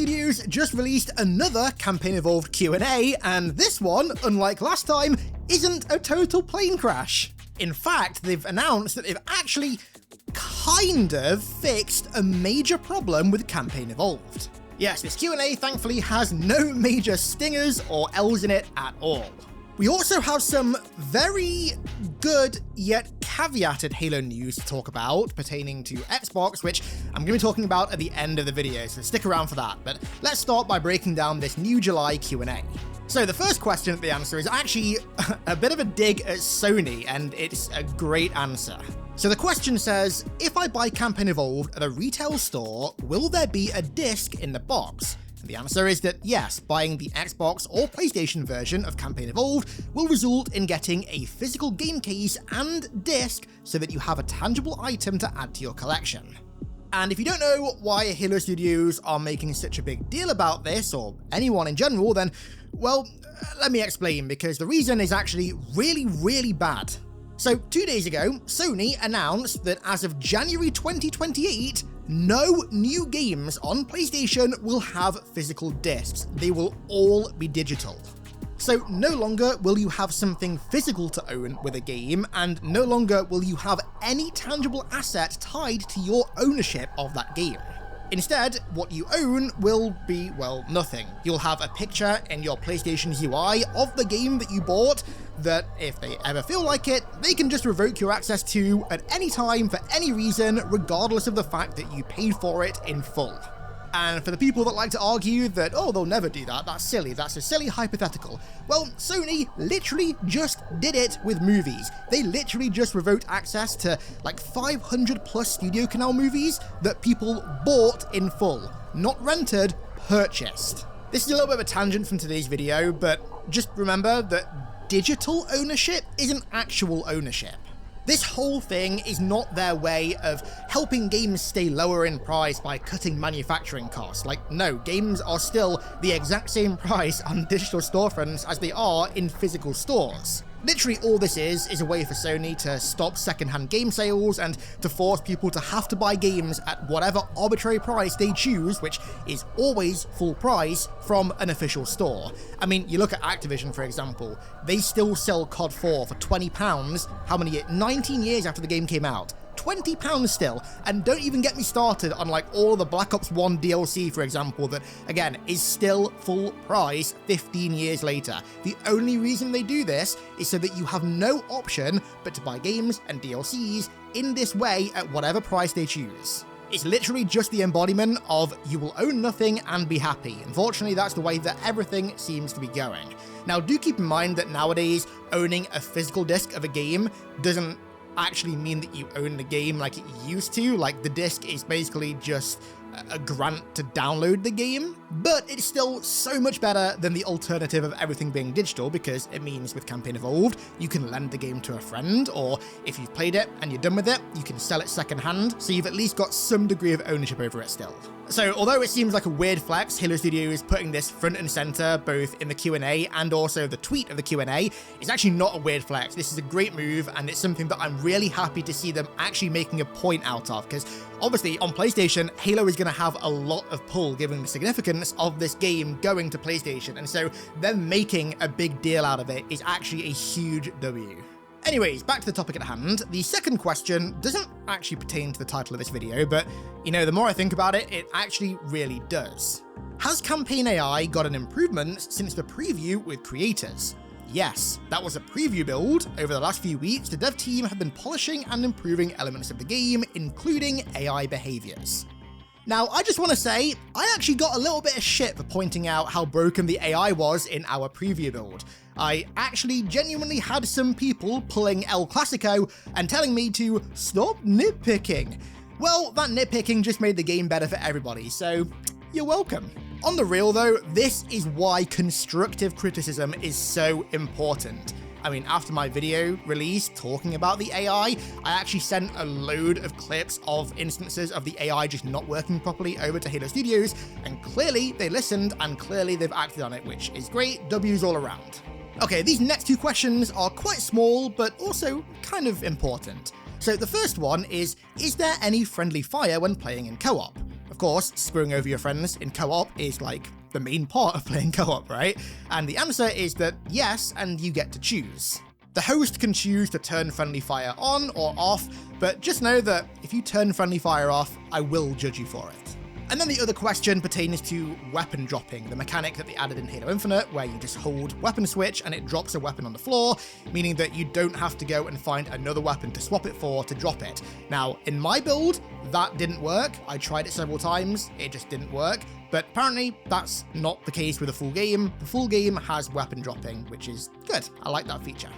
Studios just released another Campaign Evolved Q&A, and this one, unlike last time, isn't a total plane crash. In fact, they've announced that they've actually kind of fixed a major problem with Campaign Evolved. Yes, this Q&A thankfully has no major stingers or L's in it at all. We also have some very good yet caveated Halo news to talk about pertaining to Xbox, which I'm going to be talking about at the end of the video, so stick around for that. But let's start by breaking down this new July Q&A. So the first question, the answer is actually a bit of a dig at Sony, and it's a great answer. So the question says, if I buy Campaign Evolved at a retail store, will there be a disc in the box? And the answer is that yes, buying the Xbox or PlayStation version of Campaign Evolved will result in getting a physical game case and disc so that you have a tangible item to add to your collection. And if you don't know why Halo Studios are making such a big deal about this, or anyone in general, then, well, let me explain, because the reason is actually really bad. So 2 days ago, Sony announced that as of January 2028, no new games on PlayStation will have physical discs. They will all be digital. So no longer will you have something physical to own with a game, and no longer will you have any tangible asset tied to your ownership of that game. Instead, what you own will be, well, nothing. You'll have a picture in your PlayStation's UI of the game that you bought that, if they ever feel like it, they can just revoke your access to at any time for any reason, regardless of the fact that you paid for it in full. And for the people that like to argue that, oh, they'll never do that, that's silly, that's a silly hypothetical. Well, Sony literally just did it with movies. They literally just revoked access to like 500 plus Studio Canal movies that people bought in full. Not rented, purchased. This is a little bit of a tangent from today's video, but just remember that digital ownership isn't actual ownership. This whole thing is not their way of helping games stay lower in price by cutting manufacturing costs. Like, no, games are still the exact same price on digital storefronts as they are in physical stores. Literally all this is a way for Sony to stop secondhand game sales and to force people to have to buy games at whatever arbitrary price they choose, which is always full price, from an official store. I mean, you look at Activision, for example, they still sell COD 4 for £20, how many years? 19 years after the game came out. £20 still, and don't even get me started on like all the Black Ops 1 DLC, for example, that again is still full price 15 years later. The only reason they do this is so that you have no option but to buy games and DLCs in this way at whatever price they choose. It's literally just the embodiment of you will own nothing and be happy. Unfortunately, that's the way that everything seems to be going. Now, do keep in mind that nowadays owning a physical disc of a game doesn't actually mean that you own the game like it used to. Like, the disc is basically just a grant to download the game, but it's still so much better than the alternative of everything being digital, because it means with Campaign Evolved, you can lend the game to a friend, or if you've played it and you're done with it, you can sell it secondhand, so you've at least got some degree of ownership over it still. So although it seems like a weird flex, Halo Studios putting this front and center both in the Q&A and also the tweet of the Q&A is actually not a weird flex. This is a great move, and it's something that I'm really happy to see them actually making a point out of, because obviously on PlayStation, Halo is going to have a lot of pull given the significance of this game going to PlayStation, and so them making a big deal out of it is actually a huge W. Anyways, back to the topic at hand. The second question doesn't actually pertain to the title of this video, but, you know, the more I think about it, it actually really does. Has Campaign AI got an improvement since the preview with creators? Yes, that was a preview build. Over the last few weeks, the dev team have been polishing and improving elements of the game, including AI behaviors. Now, I just want to say, I actually got a little bit of shit for pointing out how broken the AI was in our preview build. I actually genuinely had some people pulling El Clasico and telling me to stop nitpicking. Well, that nitpicking just made the game better for everybody, so you're welcome. On the real though, this is why constructive criticism is so important. I mean, after my video release talking about the AI, I actually sent a load of clips of instances of the AI just not working properly over to Halo Studios, and clearly they listened and clearly they've acted on it, which is great. W's all around. Okay, these next two questions are quite small, but also kind of important. So the first one is there any friendly fire when playing in co-op? Of course, screwing over your friends in co-op is like the main part of playing co-op, right? And the answer is that yes, and you get to choose. The host can choose to turn friendly fire on or off, but just know that if you turn friendly fire off, I will judge you for it. And then the other question pertains to weapon dropping, the mechanic that they added in Halo Infinite, where you just hold weapon switch and it drops a weapon on the floor, meaning that you don't have to go and find another weapon to swap it for to drop it. Now, in my build, that didn't work. I tried it several times, it just didn't work. But apparently, that's not the case with the full game. The full game has weapon dropping, which is good. I like that feature.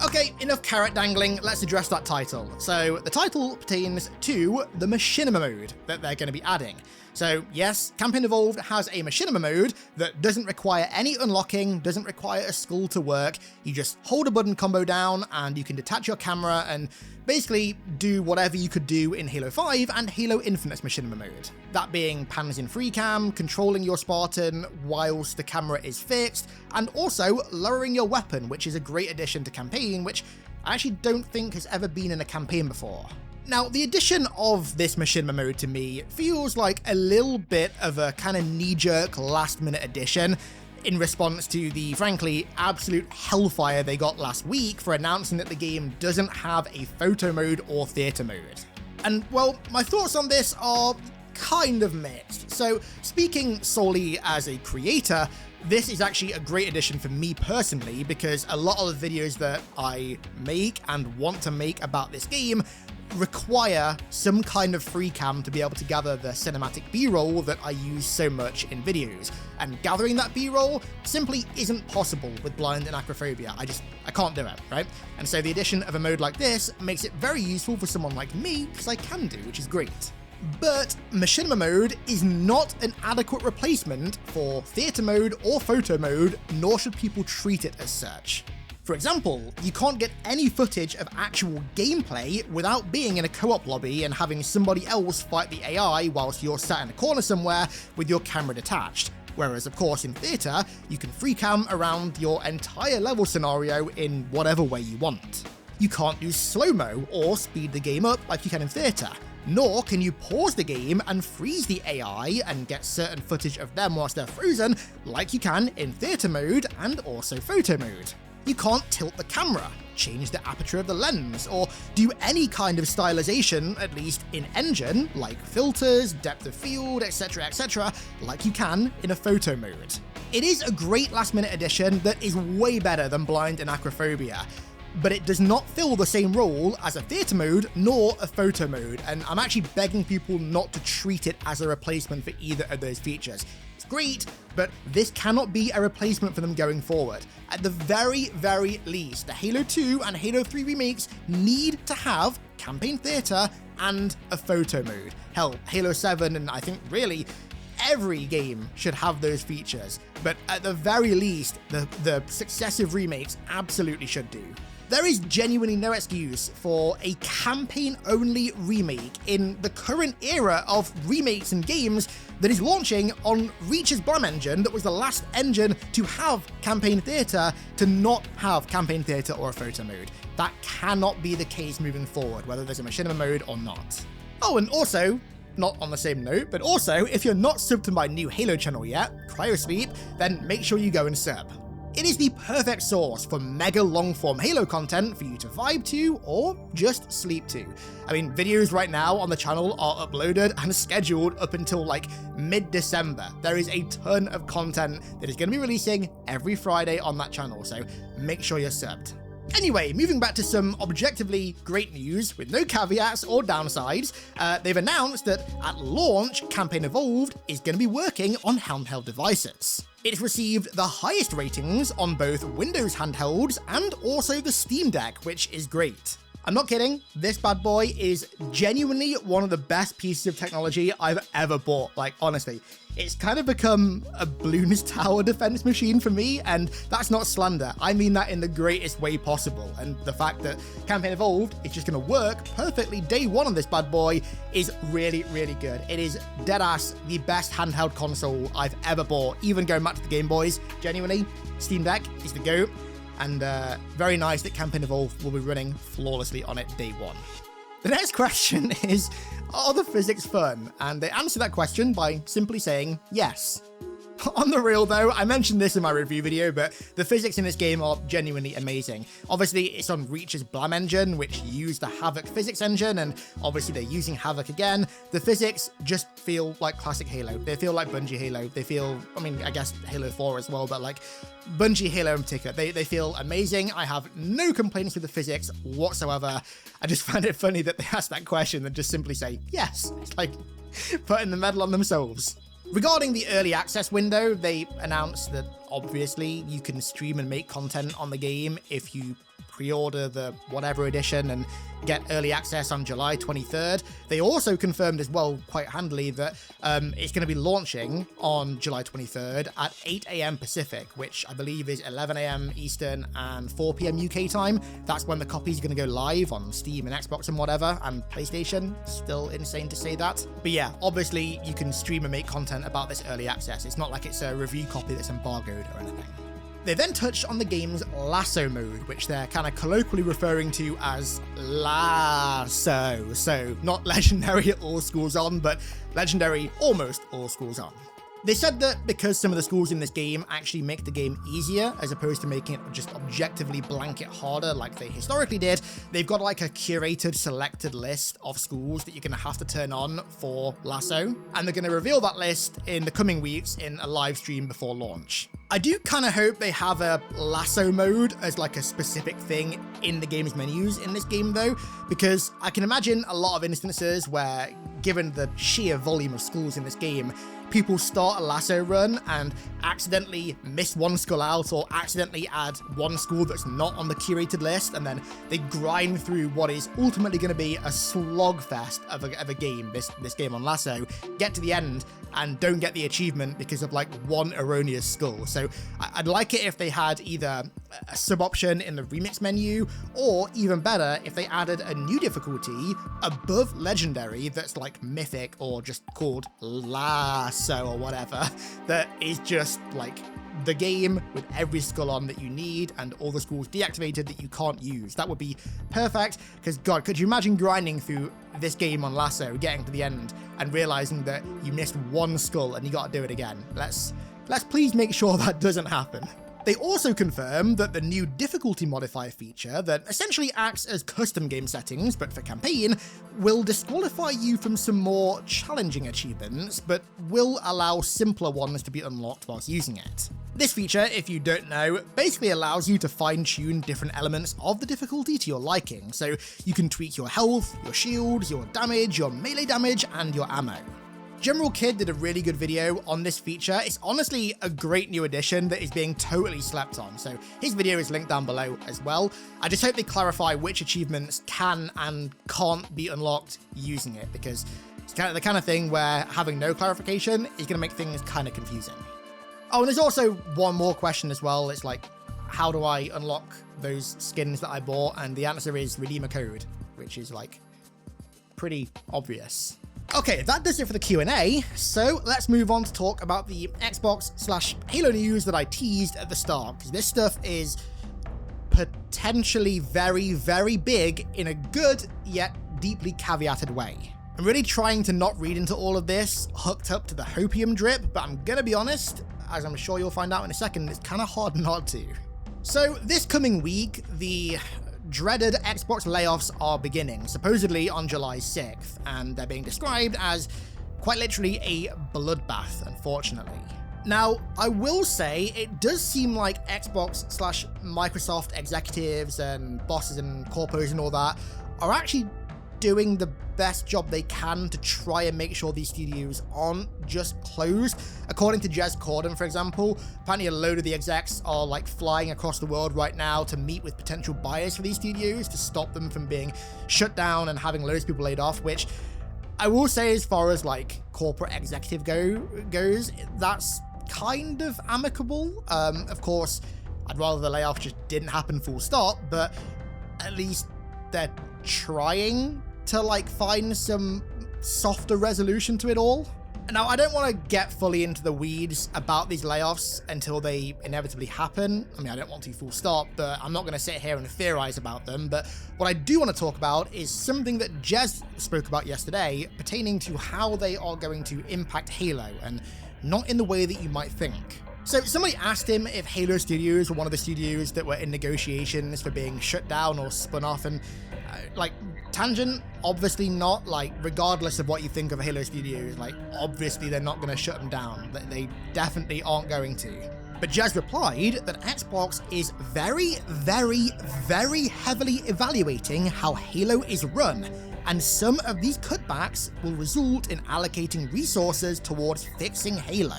Okay, enough carrot dangling, let's address that title. So the title pertains to the machinima mode that they're going to be adding. So yes, Campaign Evolved has a machinima mode that doesn't require any unlocking, doesn't require a skull to work. You just hold a button combo down and you can detach your camera and basically do whatever you could do in Halo 5 and Halo Infinite's machinima mode. That being pans in free cam, controlling your Spartan whilst the camera is fixed, and also lowering your weapon, which is a great addition to campaign, which I actually don't think has ever been in a campaign before. Now, the addition of this machinima mode to me feels like a little bit of a kind of knee-jerk last-minute addition in response to the, frankly, absolute hellfire they got last week for announcing that the game doesn't have a photo mode or theater mode. And, well, my thoughts on this are kind of mixed. So, speaking solely as a creator, this is actually a great addition for me personally, because a lot of the videos that I make and want to make about this game require some kind of free cam to be able to gather the cinematic B-roll that I use so much in videos. And gathering that B-roll simply isn't possible with blind and acrophobia. I can't do it, right? And so the addition of a mode like this makes it very useful for someone like me, because I can do, which is great. But machinima mode is not an adequate replacement for theater mode or photo mode, nor should people treat it as such. For example, you can't get any footage of actual gameplay without being in a co-op lobby and having somebody else fight the AI whilst you're sat in a corner somewhere with your camera detached. Whereas, of course, in theater, you can free cam around your entire level scenario in whatever way you want. You can't do slow-mo or speed the game up like you can in theater. Nor can you pause the game and freeze the AI and get certain footage of them whilst they're frozen like you can in theater mode and also photo mode. You can't tilt the camera, change the aperture of the lens, or do any kind of stylization, at least in engine, like filters, depth of field, etc., like you can in a photo mode. It is a great last-minute addition that is way better than blind and acrophobia, but it does not fill the same role as a theater mode nor a photo mode, and I'm actually begging people not to treat it as a replacement for either of those features. It's great, but this cannot be a replacement for them going forward. At the very, very least, the Halo 2 and Halo 3 remakes need to have campaign theater and a photo mode. Hell, Halo 7 and I think really every game should have those features, but at the very least, the successive remakes absolutely should do. There is genuinely no excuse for a campaign-only remake in the current era of remakes and games that is launching on Reach's BAM engine, that was the last engine to have campaign theater, to not have campaign theater or a photo mode. That cannot be the case moving forward, whether there's a machinima mode or not. Oh, and also, not on the same note, but also, if you're not subbed to my new Halo channel yet, Cryosleep, then make sure you go and sub. It is the perfect source for mega long-form Halo content for you to vibe to or just sleep to. I mean, videos right now on the channel are uploaded and scheduled up until like mid-December. There is a ton of content that is going to be releasing every Friday on that channel, so make sure you're subbed. Anyway, moving back to some objectively great news with no caveats or downsides, they've announced that at launch, Campaign Evolved is going to be working on handheld devices. It's received the highest ratings on both Windows handhelds and also the Steam Deck, which is great. I'm not kidding, this bad boy is genuinely one of the best pieces of technology I've ever bought, like honestly. It's kind of become a Bloons Tower defense machine for me, and that's not slander. I mean that in the greatest way possible, and the fact that Campaign Evolved is just going to work perfectly day one on this bad boy is really, really good. It is deadass the best handheld console I've ever bought, even going back to the Game Boys. Genuinely, Steam Deck is the GOAT, and very nice that Campaign Evolved will be running flawlessly on it day one. The next question is, are the physics fun? And they answer that question by simply saying yes. On the real though, I mentioned this in my review video, but the physics in this game are genuinely amazing. Obviously, it's on Reach's Blam engine, which used the Havok physics engine, and obviously they're using Havok again. The physics just feel like classic Halo. They feel like Bungie Halo. They feel, I mean, I guess Halo 4 as well, but like Bungie Halo in particular. They feel amazing. I have no complaints with the physics whatsoever. I just find it funny that they ask that question and just simply say yes. It's like putting the medal on themselves. Regarding the early access window, they announced that obviously you can stream and make content on the game if you pre-order the whatever edition and get early access on July 23rd. They also confirmed as well, quite handily, that it's going to be launching on July 23rd at 8 AM Pacific, which I believe is 11 AM Eastern and 4 PM UK time. That's when the copy's going to go live on Steam and Xbox and whatever, and PlayStation. Still insane to say that. But yeah, obviously you can stream and make content about this early access. It's not like it's a review copy that's embargoed or anything. They then touched on the game's lasso mode, which they're kind of colloquially referring to as lasso. So not legendary all schools on, but legendary almost all schools on. They said that because some of the schools in this game actually make the game easier, as opposed to making it just objectively blanket harder like they historically did, they've got like a curated, selected list of schools that you're going to have to turn on for Lasso, and they're going to reveal that list in the coming weeks in a live stream before launch. I do kind of hope they have a lasso mode as like a specific thing in the game's menus in this game though, because I can imagine a lot of instances where, given the sheer volume of schools in this game, people start a lasso run and accidentally miss one school out or accidentally add one school that's not on the curated list, and then they grind through what is ultimately going to be a slogfest of a game, this game on Lasso, get to the end and don't get the achievement because of like one erroneous school. So I'd like it if they had either a sub option in the remix menu, or even better, if they added a new difficulty above legendary that's like mythic or just called Lasso or whatever, that is just like the game with every skull on that you need and all the schools deactivated that you can't use. That would be perfect, because God, could you imagine grinding through this game on Lasso, getting to the end and realizing that you missed one skull and you gotta do it again? Let's please make sure that doesn't happen. They also confirmed that the new difficulty modifier feature that essentially acts as custom game settings, but for campaign, will disqualify you from some more challenging achievements, but will allow simpler ones to be unlocked whilst using it. This feature, if you don't know, basically allows you to fine-tune different elements of the difficulty to your liking, so you can tweak your health, your shields, your damage, your melee damage, and your ammo. General Kid did a really good video on this feature. It's honestly a great new addition that is being totally slept on, so his video is linked down below as well. I just hope they clarify which achievements can and can't be unlocked using it, because it's kind of the kind of thing where having no clarification is going to make things kind of confusing. Oh, and there's also one more question as well. It's like, how do I unlock those skins that I bought? And the answer is redeem a code, which is like pretty obvious. Okay, that does it for the Q&A, so let's move on to talk about the Xbox/Halo news that I teased at the start, because this stuff is potentially very, very big in a good yet deeply caveated way. I'm really trying to not read into all of this hooked up to the hopium drip, but I'm gonna be honest, as I'm sure you'll find out in a second, it's kind of hard not to. So this coming week, the dreaded Xbox layoffs are beginning, supposedly on July 6th, and they're being described as quite literally a bloodbath, unfortunately. Now, I will say it does seem like Xbox/Microsoft executives and bosses and corpos and all that are actually doing the best job they can to try and make sure these studios aren't just closed. According to Jez Corden, for example, apparently a load of the execs are like flying across the world right now to meet with potential buyers for these studios to stop them from being shut down and having loads of people laid off, which I will say, as far as like corporate executive goes, that's kind of amicable. Of course, I'd rather the layoff just didn't happen full stop, but at least they're trying to like find some softer resolution to it all. Now, I don't want to get fully into the weeds about these layoffs until they inevitably happen. I mean, I don't want to full stop, but I'm not going to sit here and theorize about them. But what I do want to talk about is something that Jez spoke about yesterday pertaining to how they are going to impact Halo, and not in the way that you might think. So somebody asked him if Halo Studios were one of the studios that were in negotiations for being shut down or spun off, and like, tangent, obviously not. Like, regardless of what you think of Halo Studios, like, obviously they're not going to shut them down. They definitely aren't going to. But Jez replied that Xbox is very, very, very heavily evaluating how Halo is run, and some of these cutbacks will result in allocating resources towards fixing Halo.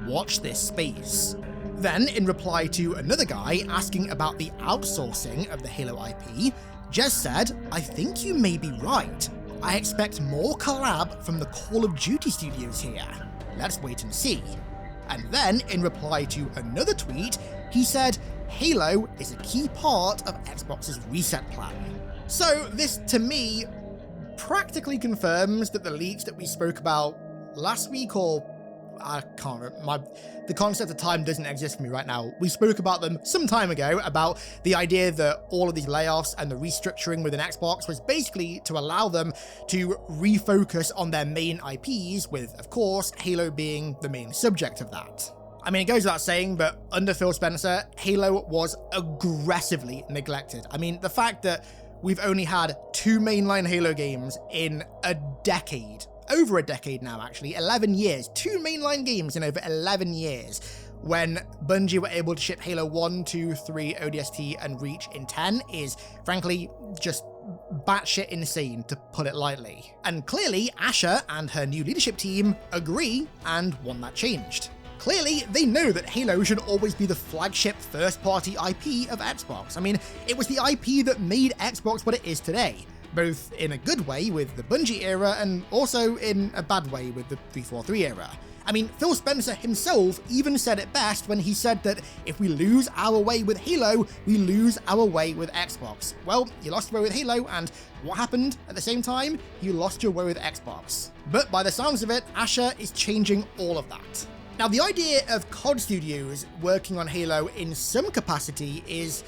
Watch this space. Then, in reply to another guy asking about the outsourcing of the Halo IP, Jez said, "I think you may be right. I expect more collab from the Call of Duty studios here. Let's wait and see." And then, in reply to another tweet, he said, "Halo is a key part of Xbox's reset plan." So this, to me, practically confirms that the leaks that we spoke about last week, or I can't remember, the concept of time doesn't exist for me right now. We spoke about them some time ago, about the idea that all of these layoffs and the restructuring within Xbox was basically to allow them to refocus on their main IPs, with, of course, Halo being the main subject of that. I mean, it goes without saying, but under Phil Spencer, Halo was aggressively neglected. I mean, the fact that we've only had 2 mainline Halo games in a decade, over a decade now actually, 11 years, 2 mainline games in over 11 years, when Bungie were able to ship Halo 1, 2, 3, ODST and Reach in 10 is, frankly, just batshit insane, to put it lightly. And clearly, Asher and her new leadership team agree and want that changed. Clearly, they know that Halo should always be the flagship first-party IP of Xbox. I mean, it was the IP that made Xbox what it is today, both in a good way with the Bungie era and also in a bad way with the 343 era. I mean, Phil Spencer himself even said it best when he said that if we lose our way with Halo, we lose our way with Xbox. Well, you lost your way with Halo, and what happened at the same time? You lost your way with Xbox. But by the sounds of it, Asher is changing all of that. Now, the idea of COD Studios working on Halo in some capacity is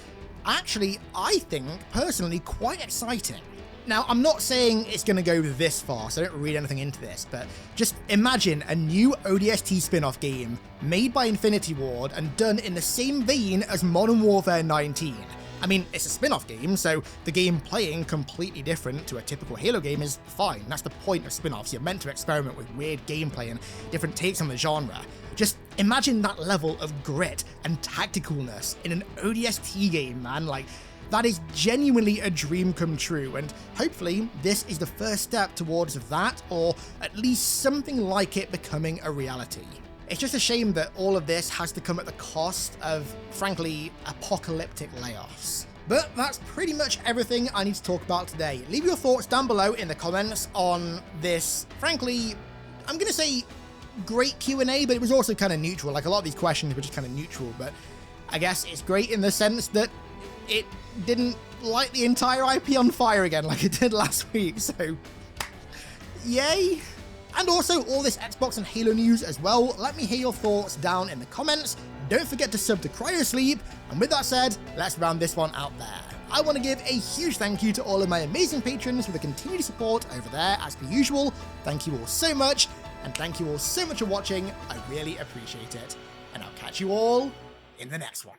actually, I think, personally quite exciting. Now, I'm not saying it's going to go this far, so don't read anything into this, but just imagine a new ODST spin-off game made by Infinity Ward and done in the same vein as Modern Warfare 19. I mean, it's a spin-off game, so the game playing completely different to a typical Halo game is fine. That's the point of spin-offs. You're meant to experiment with weird gameplay and different takes on the genre. Just imagine that level of grit and tacticalness in an ODST game, man. Like, that is genuinely a dream come true, and hopefully this is the first step towards that, or at least something like it becoming a reality. It's just a shame that all of this has to come at the cost of, frankly, apocalyptic layoffs. But that's pretty much everything I need to talk about today. Leave your thoughts down below in the comments on this, frankly, I'm gonna say great Q&A, but it was also kind of neutral. Like, a lot of these questions were just kind of neutral, but I guess it's great in the sense that it didn't light the entire IP on fire again like it did last week, so yay. And also all this Xbox and Halo news as well. Let me hear your thoughts down in the comments. Don't forget to sub to Cryosleep, and with that said, let's round this one out there. I want to give a huge thank you to all of my amazing patrons for the continued support over there as per usual. Thank you all so much, and thank you all so much for watching. I really appreciate it, and I'll catch you all in the next one.